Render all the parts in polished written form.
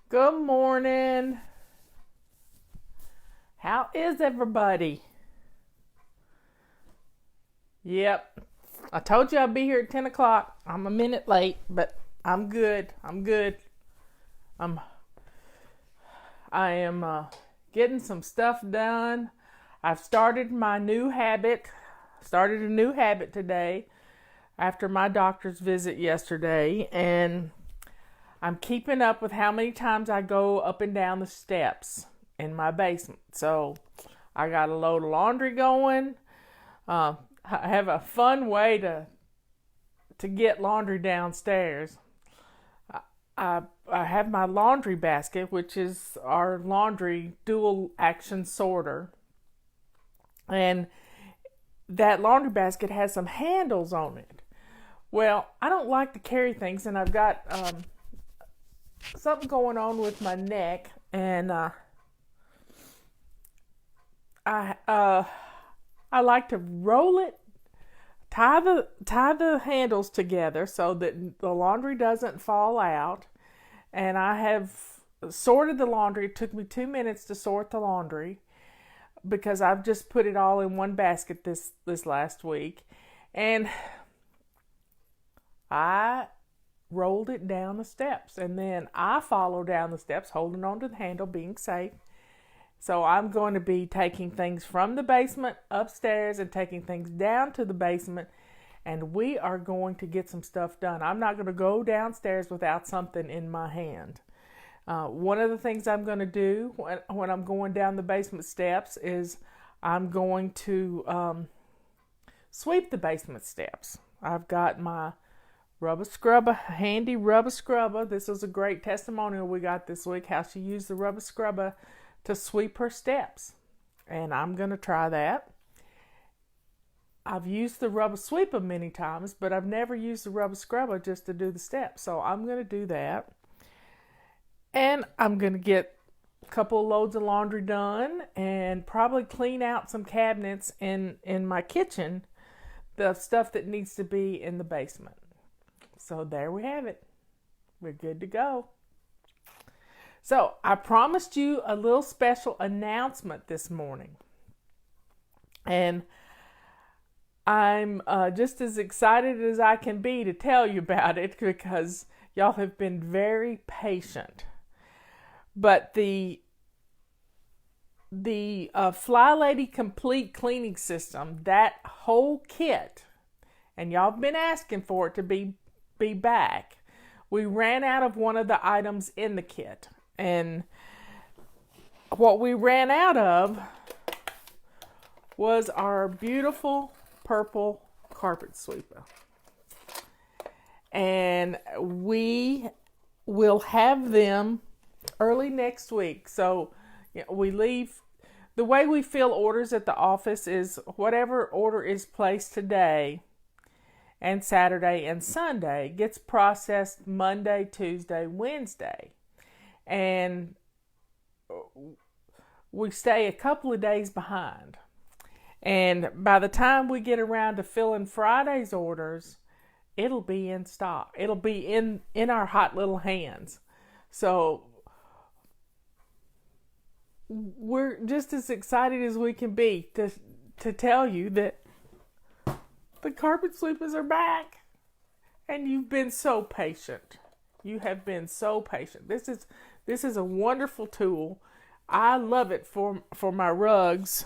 Good morning. How is everybody? Yep. I told you I'd be here at 10 o'clock. I'm a minute late, but I'm good. I'm good. I'm I am getting some stuff done. I've started my new habit. Started a new habit today after my doctor's visit yesterday, and I'm keeping up with how many times I go up and down the steps in my basement. So I got a load of laundry going. I have a fun way to get laundry downstairs. I have my laundry basket, which is our laundry dual action sorter, and that laundry basket has some handles on it. Well, I don't like to carry things, and I've got something going on with my neck, and I like to roll it, tie the handles together so that the laundry doesn't fall out. And I have sorted the laundry. It took me 2 minutes to sort the laundry because I've just put it all in one basket this last week, and I rolled it down the steps, and then I follow down the steps holding on to the handle, being safe. So I'm going to be taking things from the basement upstairs and taking things down to the basement, and we are going to get some stuff done. I'm not going to go downstairs without something in my hand. One of the things I'm going to do when I'm going down the basement steps is I'm going to sweep the basement steps. I've got my rubber scrubber, handy rubber scrubber. This is a great testimonial we got this week, how she used the rubber scrubber to sweep her steps. And I'm going to try that. I've used the rubber sweeper many times, but I've never used the rubber scrubber just to do the steps. So I'm going to do that. And I'm going to get a couple of loads of laundry done and probably clean out some cabinets in my kitchen, the stuff that needs to be in the basement. So there we have it. We're good to go. So I promised you a little special announcement this morning. And I'm just as excited as I can be to tell you about it because y'all have been very patient. But the Fly Lady Complete Cleaning System, that whole kit, and y'all have been asking for it to be back. We ran out of one of the items in the kit, and what we ran out of was our beautiful purple carpet sweeper, and we will have them early next week. So we leave. The way we fill orders at the office is whatever order is placed today and Saturday and Sunday gets processed Monday, Tuesday, Wednesday. And we stay a couple of days behind. And by the time we get around to filling Friday's orders, it'll be in stock. It'll be in our hot little hands. So we're just as excited as we can be to tell you that the carpet sweepers are back. And you've been so patient. You have been so patient. This is a wonderful tool. I love it for my rugs.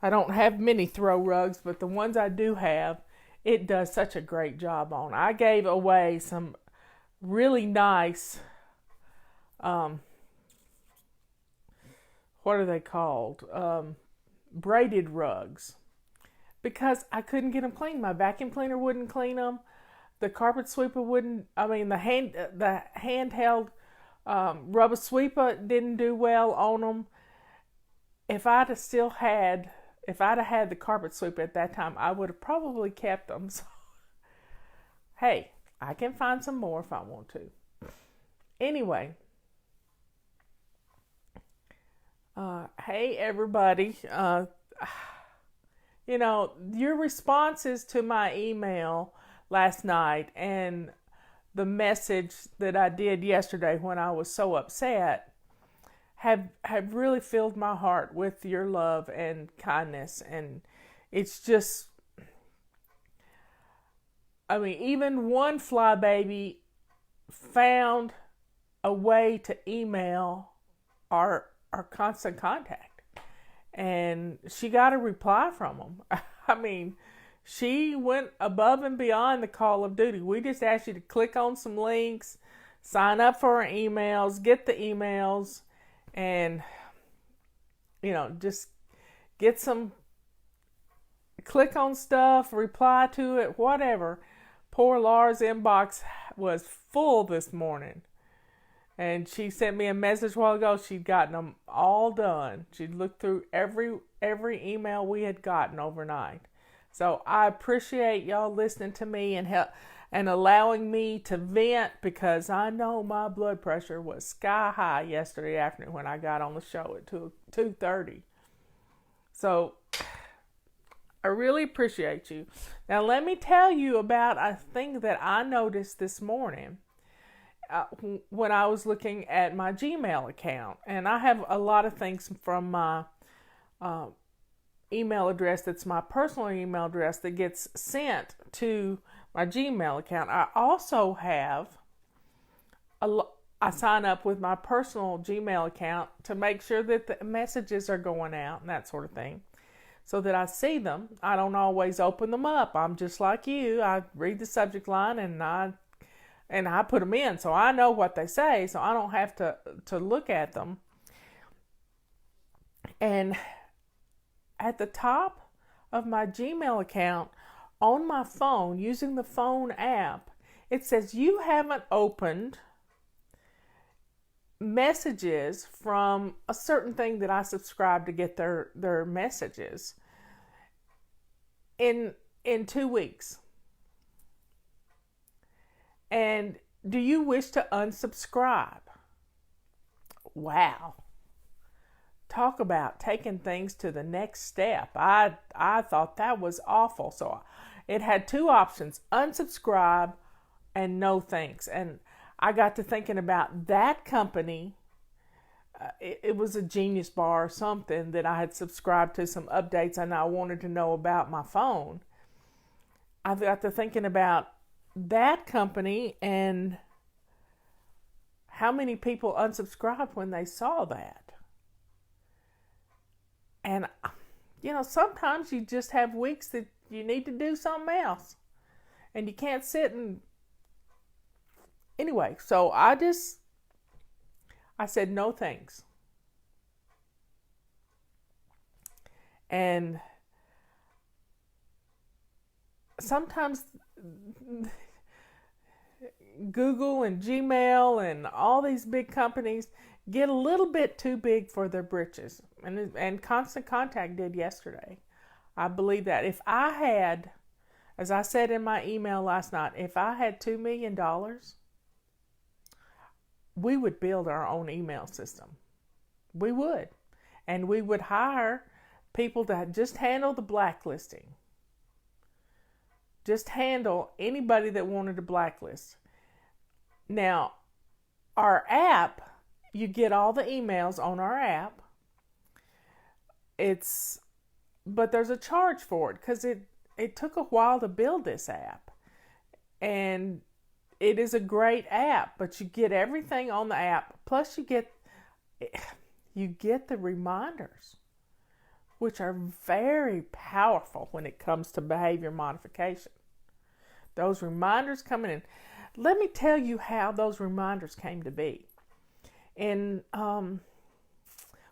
I don't have many throw rugs, but the ones I do have, it does such a great job on. I gave away some really nice, what are they called? Braided rugs. Because I couldn't get them clean. My vacuum cleaner wouldn't clean them. The carpet sweeper wouldn't. I mean, the handheld rubber sweeper didn't do well on them. If I'd have had the carpet sweeper at that time, I would have probably kept them. So, hey, I can find some more if I want to. Anyway, hey everybody. Your responses to my email last night and the message that I did yesterday when I was so upset have really filled my heart with your love and kindness. And it's just, I mean, even one flybaby found a way to email our constant contact, and she got a reply from them. I mean, she went above and beyond the call of duty. We just asked you to click on some links, sign up for our emails, get the emails, and just get some, click on stuff, reply to it, whatever. Poor Laura's inbox was full this morning. And she sent me a message a while ago. She'd gotten them all done. She'd looked through every email we had gotten overnight. So I appreciate y'all listening to me and allowing me to vent, because I know my blood pressure was sky high yesterday afternoon when I got on the show at 2:30. So I really appreciate you. Now let me tell you about a thing that I noticed this morning. When I was looking at my Gmail account, and I have a lot of things from my email address that's my personal email address that gets sent to my Gmail account. I also have I sign up with my personal Gmail account to make sure that the messages are going out and that sort of thing, so that I see them. I don't always open them up. I'm just like you. I read the subject line and I put them in, so I know what they say, so I don't have to look at them. And at the top of my Gmail account on my phone, using the phone app, it says you haven't opened messages from a certain thing that I subscribe to get their messages in 2 weeks. And do you wish to unsubscribe? Wow. Talk about taking things to the next step. I thought that was awful. So it had two options: unsubscribe and no thanks. And I got to thinking about that company. It was a Genius Bar or something that I had subscribed to, some updates, and I wanted to know about my phone. I got to thinking about that company and how many people unsubscribed when they saw that. And sometimes you just have weeks that you need to do something else and you can't sit and anyway, so I said no thanks. And sometimes Google and Gmail and all these big companies get a little bit too big for their britches. And Constant Contact did yesterday. I believe that if I had, as I said in my email last night, if I had $2 million, we would build our own email system. We would. And we would hire people to just handle the blacklisting. Just handle anybody that wanted to blacklist. Now, our app, you get all the emails on our app. But there's a charge for it because it took a while to build this app. And it is a great app, but you get everything on the app. Plus you get the reminders, which are very powerful when it comes to behavior modification. Those reminders coming in. Let me tell you how those reminders came to be. And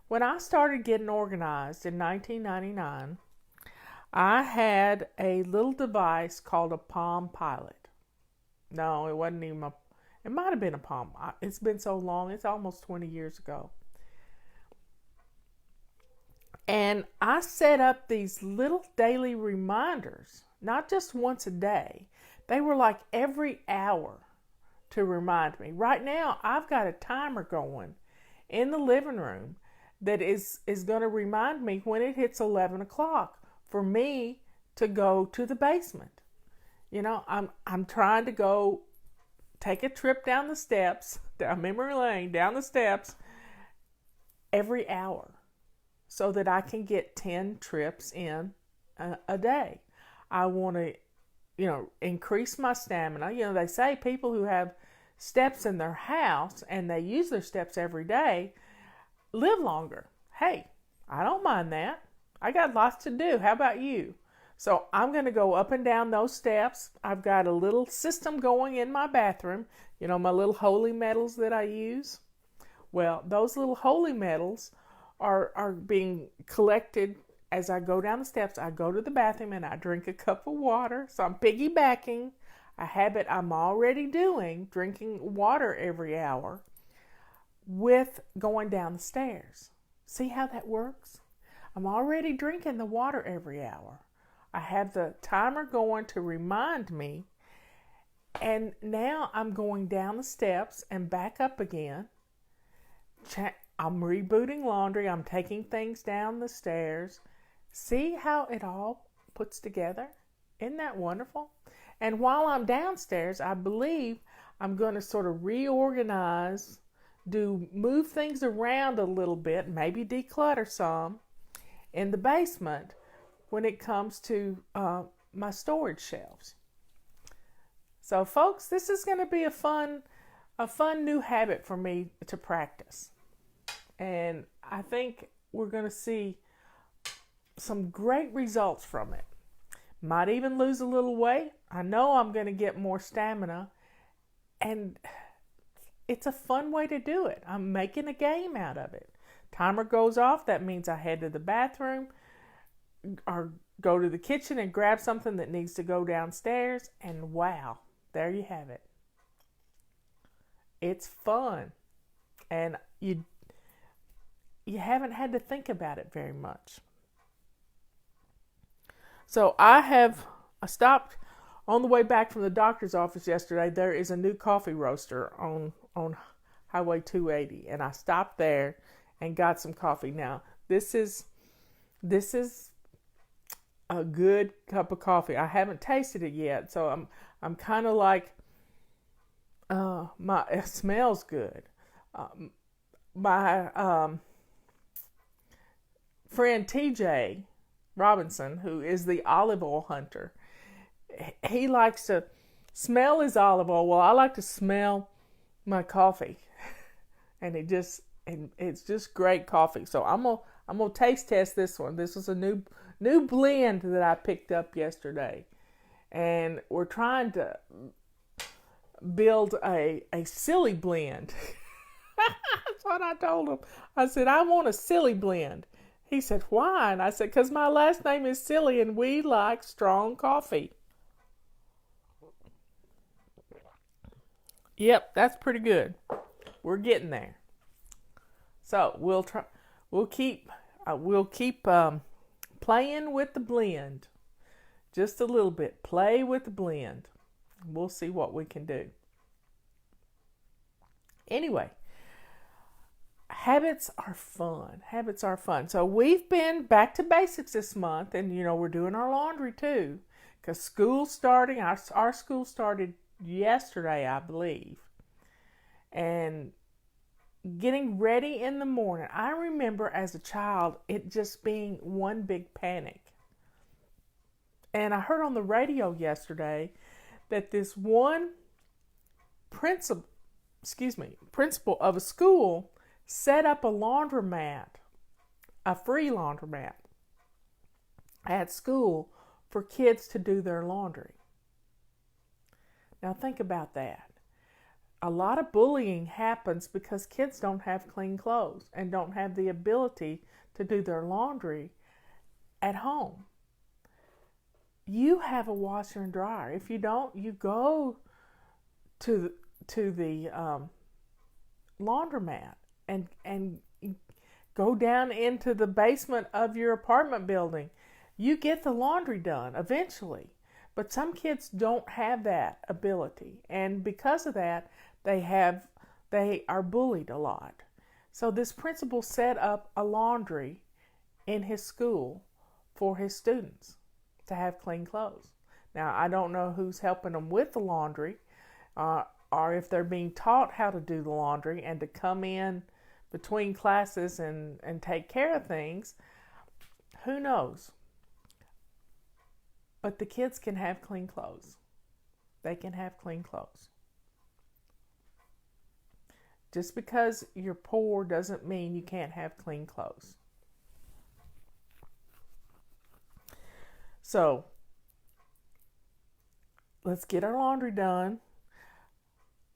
when I started getting organized in 1999, I had a little device called a Palm Pilot. No, it wasn't even it might have been a Palm. It's been so long. It's almost 20 years ago. And I set up these little daily reminders, not just once a day. They were like every hour to remind me. Right now, I've got a timer going in the living room that is going to remind me when it hits 11 o'clock for me to go to the basement. I'm trying to go take a trip down the steps, down memory lane, down the steps every hour so that I can get 10 trips in a day. I want to, increase my stamina. They say people who have steps in their house and they use their steps every day live longer. Hey, I don't mind that. I got lots to do. How about you? So I'm going to go up and down those steps. I've got a little system going in my bathroom. My little holy metals that I use. Well, those little holy metals are being collected as I go down the steps. I go to the bathroom and I drink a cup of water. So I'm piggybacking a habit I'm already doing, drinking water every hour, with going down the stairs. See how that works? I'm already drinking the water every hour. I have the timer going to remind me, and now I'm going down the steps and back up again. I'm rebooting laundry. I'm taking things down the stairs. See how it all puts together? Isn't that wonderful? And while I'm downstairs, I believe I'm going to sort of reorganize, move things around a little bit, maybe declutter some in the basement when it comes to my storage shelves. So folks, this is going to be a fun new habit for me to practice. And I think we're going to see some great results from it. Might even lose a little weight. I know I'm going to get more stamina. And it's a fun way to do it. I'm making a game out of it. Timer goes off. That means I head to the bathroom or go to the kitchen and grab something that needs to go downstairs. And wow, there you have it. It's fun. And you haven't had to think about it very much. So I stopped on the way back from the doctor's office yesterday. There is a new coffee roaster on Highway 280, and I stopped there and got some coffee. Now, this is a good cup of coffee. I haven't tasted it yet, so I'm kind of like, it smells good. My friend TJ Robinson, who is the olive oil hunter, he likes to smell his olive oil. Well, I like to smell my coffee, and it's just great coffee. So I'm gonna taste test this one. This is a new blend that I picked up yesterday, and we're trying to build a silly blend. That's what I told him. I said, I want a silly blend. He said, why? And I said, because my last name is Silly and we like strong coffee. Yep, that's pretty good. We're getting there. So we'll keep playing with the blend. Just a little bit. Play with the blend. We'll see what we can do. Anyway, habits are fun. Habits are fun. So we've been back to basics this month, and we're doing our laundry too, because school's starting. Our school started yesterday, I believe, and getting ready in the morning. I remember as a child it just being one big panic. And I heard on the radio yesterday that this one principal of a school set up a laundromat, a free laundromat at school for kids to do their laundry. Now think about that. A lot of bullying happens because kids don't have clean clothes and don't have the ability to do their laundry at home. You have a washer and dryer. If you don't, you go to the laundromat and go down into the basement of your apartment building. You get the laundry done eventually. But some kids don't have that ability, and because of that, they are bullied a lot. So this principal set up a laundry in his school for his students to have clean clothes. Now, I don't know who's helping them with the laundry. or if they're being taught how to do the laundry and to come in between classes and take care of things, who knows? But the kids can have clean clothes. They can have clean clothes. Just because you're poor doesn't mean you can't have clean clothes. So, let's get our laundry done.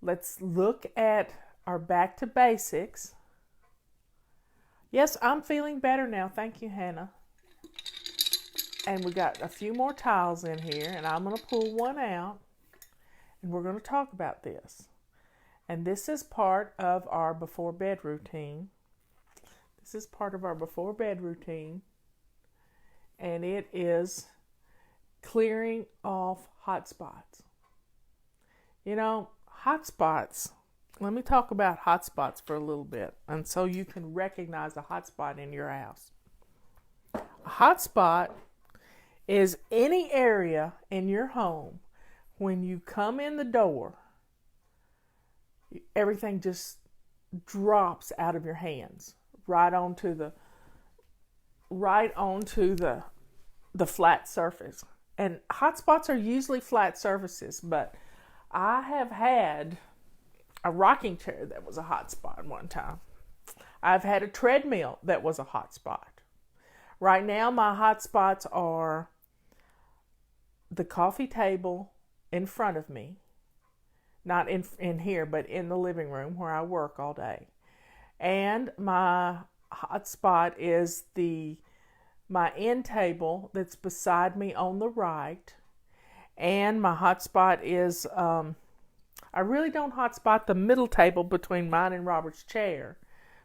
Let's look at our back to basics. Yes, I'm feeling better now. Thank you, Hannah. And we got a few more tiles in here, and I'm going to pull one out, and we're going to talk about this. And this is part of our before bed routine. This is part of our before bed routine, and it is clearing off hot spots. You know, hot spots. Let me talk about hot spots for a little bit, and so you can recognize a hot spot in your house. A hot spot is any area in your home when you come in the door, everything just drops out of your hands right onto the flat surface. And hot spots are usually flat surfaces, but I have had a rocking chair that was a hot spot one time. I've had a treadmill that was a hot spot. Right now, my hot spots are the coffee table in front of me, not in here, but in the living room where I work all day. And my hot spot is my end table that's beside me on the right. And my hot spot is, I really don't hot spot the middle table between mine and Robert's chair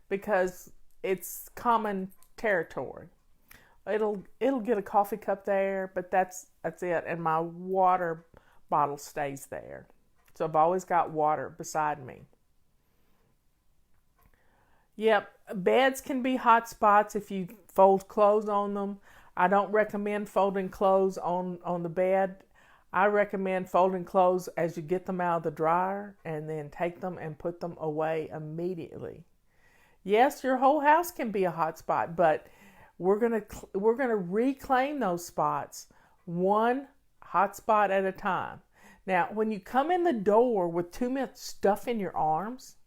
because it's common territory. It'll get a coffee cup there, but that's it. And my water bottle stays there. So I've always got water beside me. Yep, beds can be hot spots if you fold clothes on them. I don't recommend folding clothes on the bed. I recommend folding clothes as you get them out of the dryer and then take them and put them away immediately. Yes, your whole house can be a hot spot, but we're gonna reclaim those spots one hot spot at a time. Now, when you come in the door with too much stuff in your arms,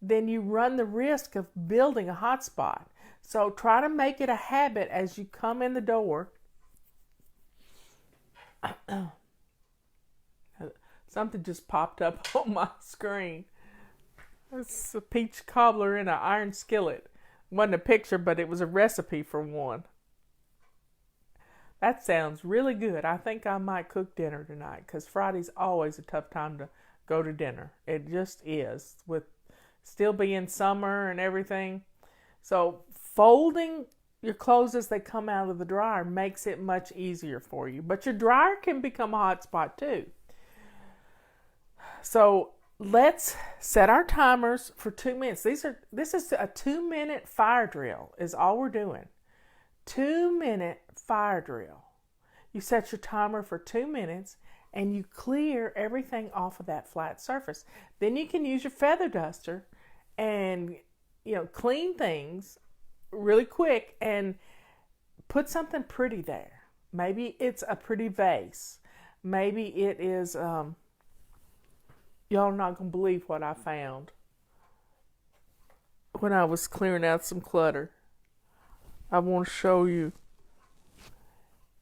then you run the risk of building a hot spot. So try to make it a habit as you come in the door. Something just popped up on my screen. It's a peach cobbler in an iron skillet. It wasn't a picture, but it was a recipe for one. That sounds really good. I think I might cook dinner tonight because Friday's always a tough time to go to dinner. It just is, with still being summer and everything. So folding your clothes as they come out of the dryer makes it much easier for you. But your dryer can become a hot spot too. So let's set our timers for 2 minutes. This is a 2-minute fire drill is all we're doing. 2-minute fire drill. You set your timer for 2 minutes and you clear everything off of that flat surface. Then you can use your feather duster and clean things really quick and put something pretty there. Maybe it's a pretty vase. Maybe it is y'all are not going to believe what I found when I was clearing out some clutter. I want to show you.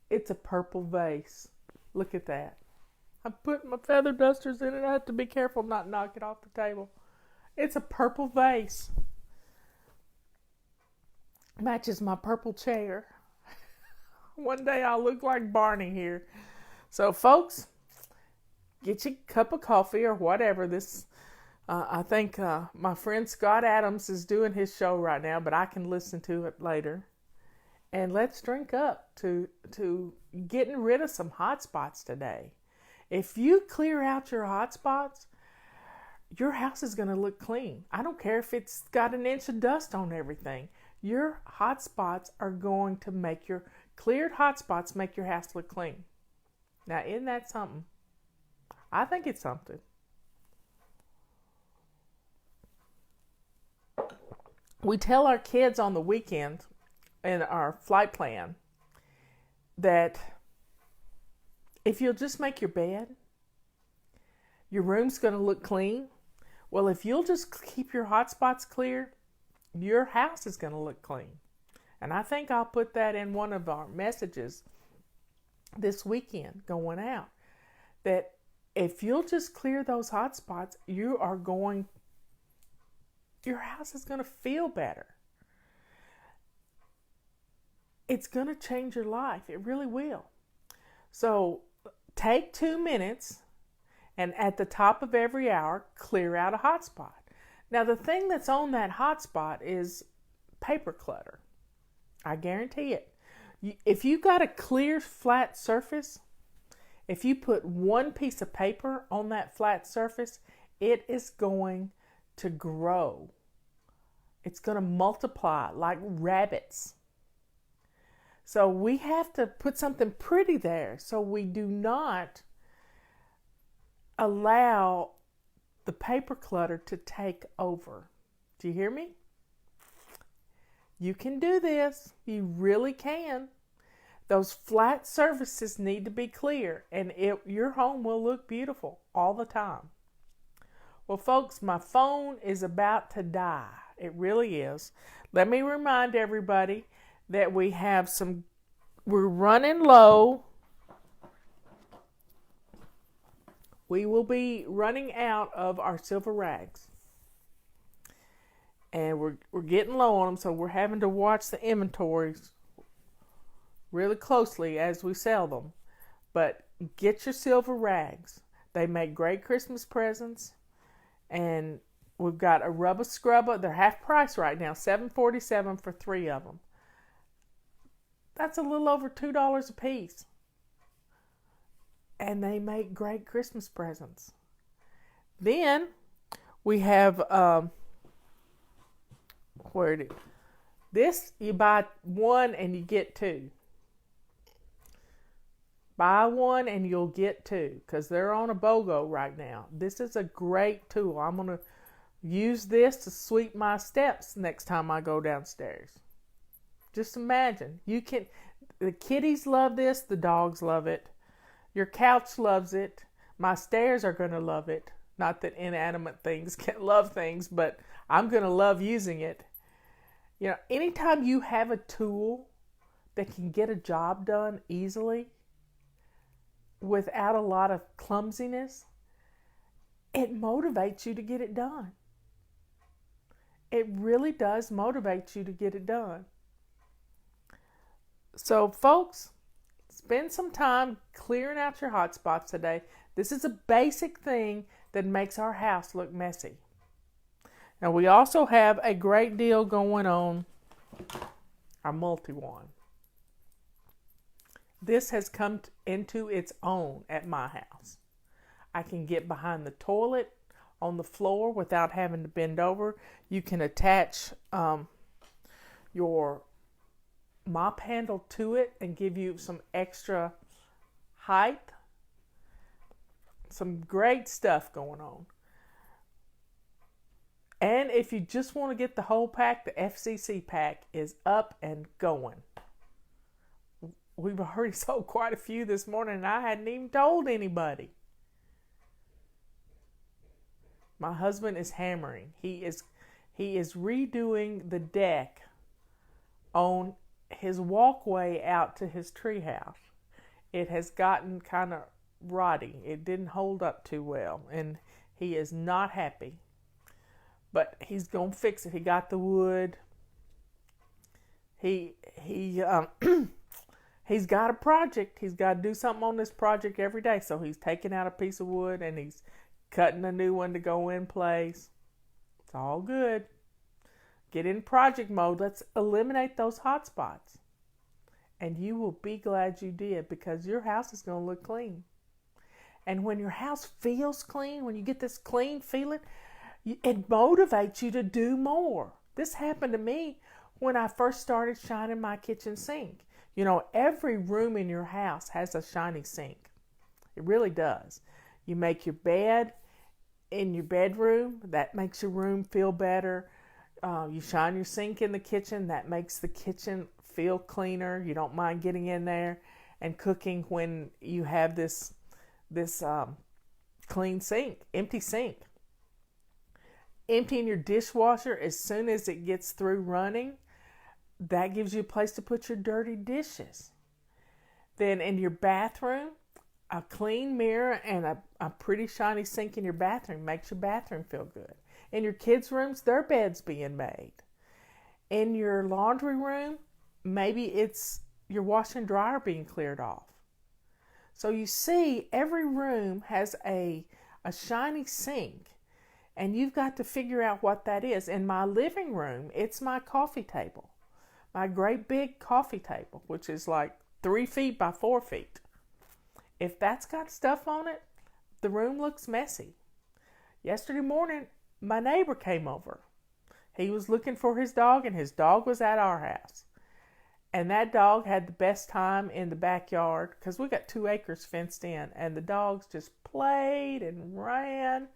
It's a purple vase. Look at that. I put my feather dusters in it. I have to be careful not to knock it off the table. It's a purple vase. Matches my purple chair. One day I'll look like Barney here. So folks, get your cup of coffee or whatever. I think my friend Scott Adams is doing his show right now, but I can listen to it later. And let's drink up to getting rid of some hot spots today. If you clear out your hot spots, your house is going to look clean. I don't care if it's got an inch of dust on everything. Your hot spots are going to make your cleared hot spots make your house look clean. Now, isn't that something? I think it's something. We tell our kids on the weekend in our flight plan that if you'll just make your bed, your room's going to look clean. Well, if you'll just keep your hot spots clear, your house is going to look clean. And I think I'll put that in one of our messages this weekend going out, that if you'll just clear those hot spots, your house is going to feel better. It's going to change your life. It really will. So take 2 minutes and at the top of every hour, clear out a hot spot. Now, the thing that's on that hot spot is paper clutter. I guarantee it. If you got a clear, flat surface, if you put one piece of paper on that flat surface, it is going to grow. It's going to multiply like rabbits. So we have to put something pretty there so we do not allow the paper clutter to take over. Do you hear me? You can do this. You really can. Those flat surfaces need to be clear, and your home will look beautiful all the time. Well, folks, my phone is about to die. It really is. Let me remind everybody that we're running low. We will be running out of our silver rags. And we're getting low on them, so we're having to watch the inventories really closely as we sell them. But get your silver rags. They make great Christmas presents. And we've got a rubber scrubber. They're half price right now, $7.47 for 3 of them. That's a little over $2 a piece. And they make great Christmas presents. Then we have this, you buy one and you get two. Buy one and you'll get two, because they're on a BOGO right now. This is a great tool. I'm going to use this to sweep my steps next time I go downstairs. Just imagine. The kitties love this. The dogs love it. Your couch loves it. My stairs are going to love it. Not that inanimate things can't love things, but I'm going to love using it. You know, anytime you have a tool that can get a job done easily without a lot of clumsiness, it motivates you to get it done. It really does motivate you to get it done. So, folks, spend some time clearing out your hot spots today. This is a basic thing that makes our house look messy. Now, we also have a great deal going on our multi-wand. This has come into its own at my house. I can get behind the toilet on the floor without having to bend over. You can attach your mop handle to it and give you some extra height. Some great stuff going on. And if you just want to get the whole pack, the FCC pack is up and going. We've already sold quite a few this morning, and I hadn't even told anybody. My husband is hammering. He is redoing the deck on his walkway out to his treehouse. It has gotten kind of rotty. It didn't hold up too well, and he is not happy. But he's gonna fix it. He got the wood. He's got a project. He's got to do something on this project every day. So he's taking out a piece of wood and he's cutting a new one to go in place. It's all good. Get in project mode. Let's eliminate those hot spots. And you will be glad you did, because your house is going to look clean. And when your house feels clean, when you get this clean feeling, it motivates you to do more. This happened to me when I first started shining my kitchen sink. You know, every room in your house has a shiny sink. It really does. You make your bed in your bedroom. That makes your room feel better. You shine your sink in the kitchen. That makes the kitchen feel cleaner. You don't mind getting in there and cooking when you have this clean sink, empty sink. Emptying your dishwasher as soon as it gets through running, that gives you a place to put your dirty dishes. Then in your bathroom, a clean mirror and a pretty shiny sink in your bathroom makes your bathroom feel good. In your kids' rooms, their bed's being made. In your laundry room, maybe it's your washer and dryer being cleared off. So you see, every room has a shiny sink, and you've got to figure out what that is. In my living room, it's my coffee table, my great big coffee table, which is like 3 feet by 4 feet. If that's got stuff on it, the room looks messy. Yesterday morning, my neighbor came over. He was looking for his dog, and his dog was at our house. And that dog had the best time in the backyard because we got 2 acres fenced in, and the dogs just played and ran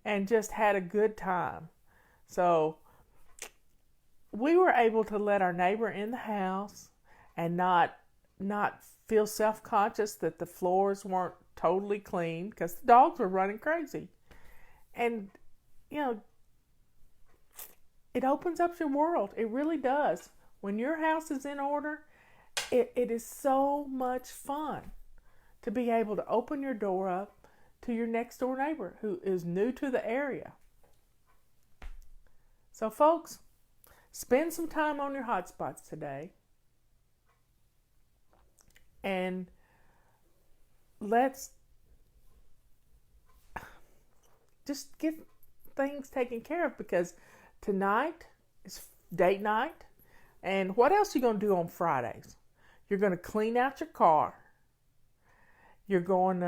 and just had a good time. So we were able to let our neighbor in the house and not feel self-conscious that the floors weren't totally clean because the dogs were running crazy. And, you know, it opens up your world. It really does. When your house is in order, it is so much fun to be able to open your door up to your next door neighbor who is new to the area. So folks, spend some time on your hotspots today. And let's just get things taken care of, because tonight is date night. And what else are you going to do on Fridays? You're going to clean out your car. You're going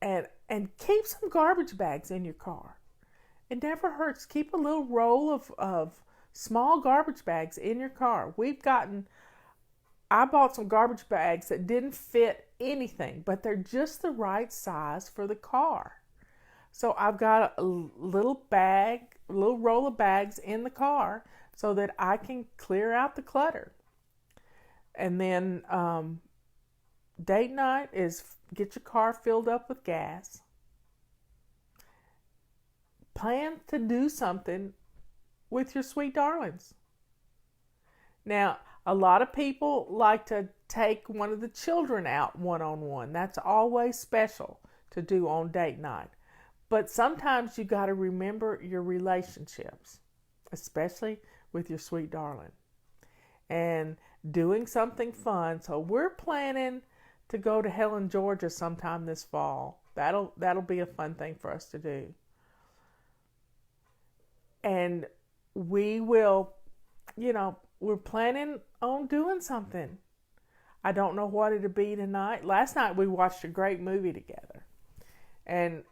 and keep some garbage bags in your car. It never hurts. Keep a little roll of small garbage bags in your car. I bought some garbage bags that didn't fit anything, but they're just the right size for the car. So I've got a little roll of bags in the car so that I can clear out the clutter. And then date night is get your car filled up with gas. Plan to do something with your sweet darlings. Now, a lot of people like to take one of the children out one-on-one. That's always special to do on date night. But sometimes you got to remember your relationships, especially with your sweet darling, and doing something fun. So we're planning to go to Helen, Georgia sometime this fall. That'll be a fun thing for us to do. And we will, we're planning on doing something. I don't know what it'll be tonight. Last night we watched a great movie together. And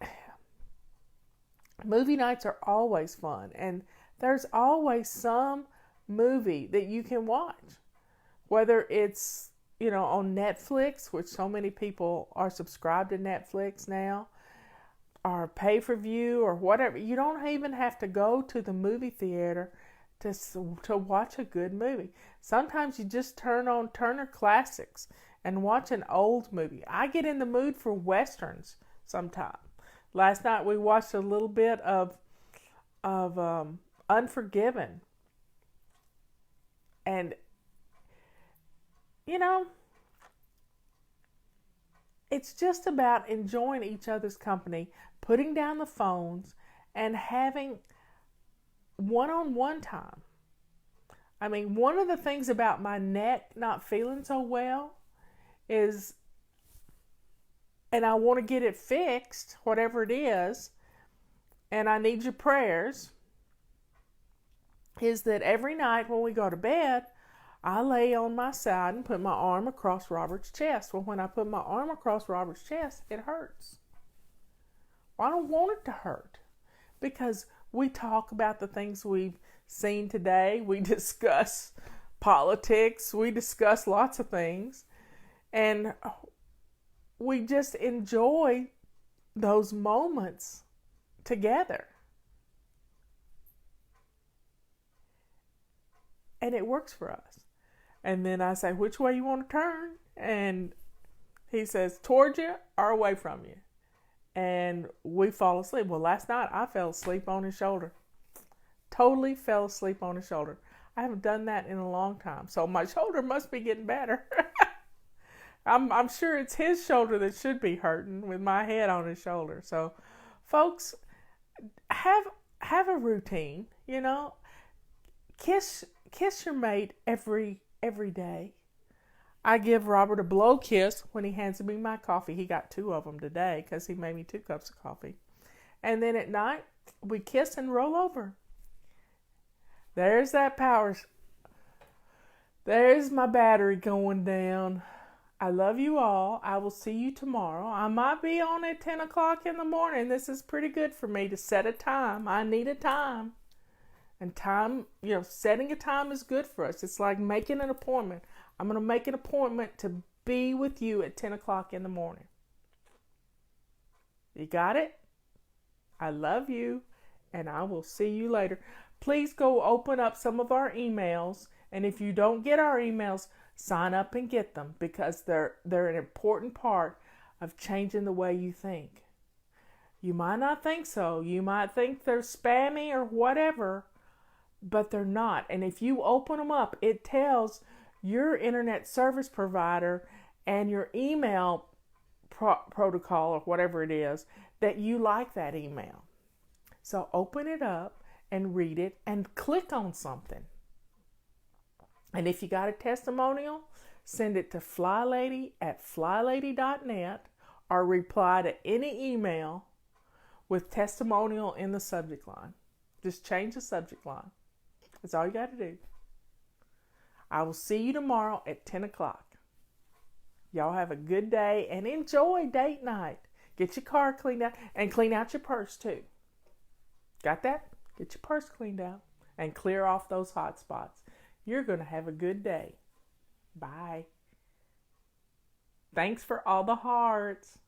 movie nights are always fun. And there's always some movie that you can watch. Whether it's, on Netflix, which so many people are subscribed to Netflix now, or pay-per-view or whatever. You don't even have to go to the movie theater to watch a good movie. Sometimes you just turn on Turner Classics and watch an old movie. I get in the mood for westerns sometimes. Last night we watched a little bit of Unforgiven. And, it's just about enjoying each other's company, putting down the phones, and having one-on-one time. I mean, one of the things about my neck not feeling so well is, and I want to get it fixed, whatever it is, and I need your prayers, is that every night when we go to bed, I lay on my side and put my arm across Robert's chest. Well, when I put my arm across Robert's chest, it hurts. Well, I don't want it to hurt, because we talk about the things we've seen today. We discuss politics. We discuss lots of things. And we just enjoy those moments together. And it works for us. And then I say, which way you want to turn? And he says, towards you or away from you. And we fall asleep. Well, last night I fell asleep on his shoulder. Totally fell asleep on his shoulder. I haven't done that in a long time. So my shoulder must be getting better. I'm sure it's his shoulder that should be hurting with my head on his shoulder. So, folks, have a routine, you know. Kiss your mate every day. I give Robert a blow kiss when he hands me my coffee. He got 2 of them today because he made me 2 cups of coffee. And then at night, we kiss and roll over. There's that power. There's my battery going down. I love you all. I will see you tomorrow. I might be on at 10 o'clock in the morning. This is pretty good for me to set a time. I need a time. And time, setting a time is good for us. It's like making an appointment. I'm going to make an appointment to be with you at 10 o'clock in the morning. You got it? I love you, and I will see you later. Please go open up some of our emails, and if you don't get our emails, sign up and get them, because they're an important part of changing the way you think. You might not think so. You might think they're spammy or whatever, but they're not. And if you open them up, it tells your internet service provider and your email protocol or whatever it is that you like that email. So open it up and read it and click on something. And if you got a testimonial, send it to flylady@flylady.net or reply to any email with testimonial in the subject line. Just change the subject line. That's all you got to do. I will see you tomorrow at 10 o'clock. Y'all have a good day and enjoy date night. Get your car cleaned out and clean out your purse too. Got that? Get your purse cleaned out and clear off those hot spots. You're going to have a good day. Bye. Thanks for all the hearts.